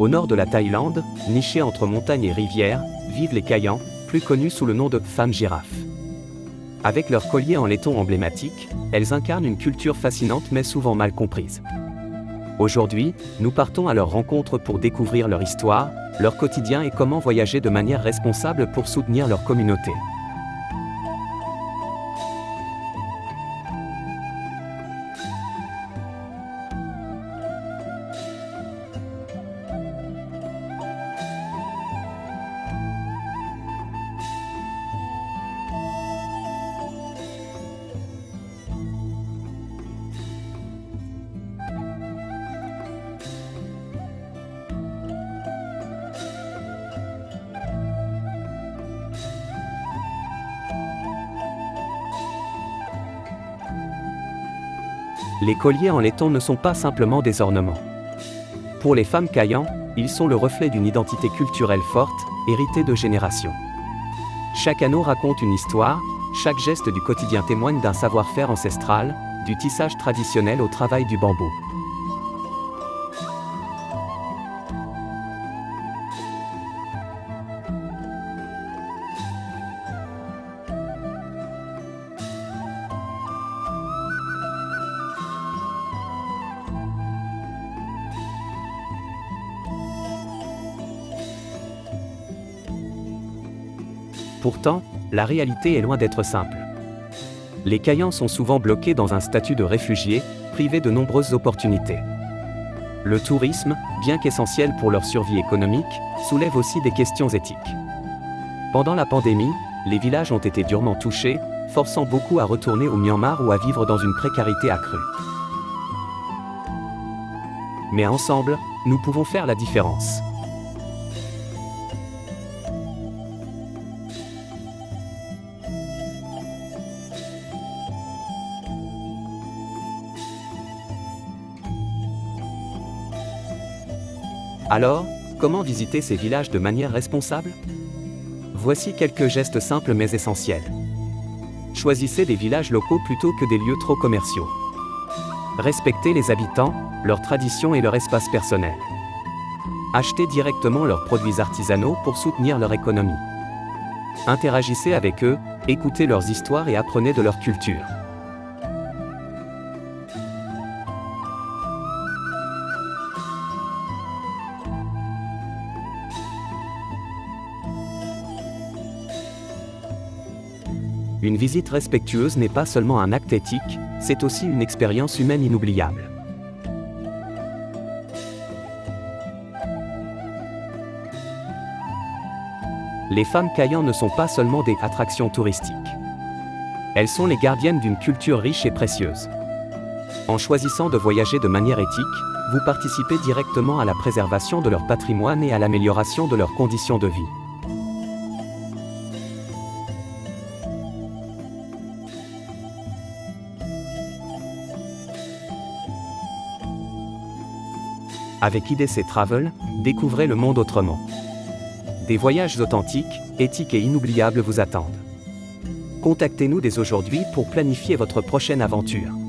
Au nord de la Thaïlande, nichés entre montagnes et rivières, vivent les Kayans, plus connus sous le nom de femmes girafes. Avec leur collier en laiton emblématique, elles incarnent une culture fascinante mais souvent mal comprise. Aujourd'hui, nous partons à leur rencontre pour découvrir leur histoire, leur quotidien et comment voyager de manière responsable pour soutenir leur communauté. Les colliers en laiton ne sont pas simplement des ornements. Pour les femmes Kayans, ils sont le reflet d'une identité culturelle forte, héritée de générations. Chaque anneau raconte une histoire, chaque geste du quotidien témoigne d'un savoir-faire ancestral, du tissage traditionnel au travail du bambou. Pourtant, la réalité est loin d'être simple. Les Kayans sont souvent bloqués dans un statut de réfugiés, privés de nombreuses opportunités. Le tourisme, bien qu'essentiel pour leur survie économique, soulève aussi des questions éthiques. Pendant la pandémie, les villages ont été durement touchés, forçant beaucoup à retourner au Myanmar ou à vivre dans une précarité accrue. Mais ensemble, nous pouvons faire la différence. Alors, comment visiter ces villages de manière responsable? Voici quelques gestes simples mais essentiels. Choisissez des villages locaux plutôt que des lieux trop commerciaux. Respectez les habitants, leurs traditions et leur espace personnel. Achetez directement leurs produits artisanaux pour soutenir leur économie. Interagissez avec eux, écoutez leurs histoires et apprenez de leur culture. Une visite respectueuse n'est pas seulement un acte éthique, c'est aussi une expérience humaine inoubliable. Les femmes Kayans ne sont pas seulement des attractions touristiques. Elles sont les gardiennes d'une culture riche et précieuse. En choisissant de voyager de manière éthique, vous participez directement à la préservation de leur patrimoine et à l'amélioration de leurs conditions de vie. Avec IDC Travel, découvrez le monde autrement. Des voyages authentiques, éthiques et inoubliables vous attendent. Contactez-nous dès aujourd'hui pour planifier votre prochaine aventure.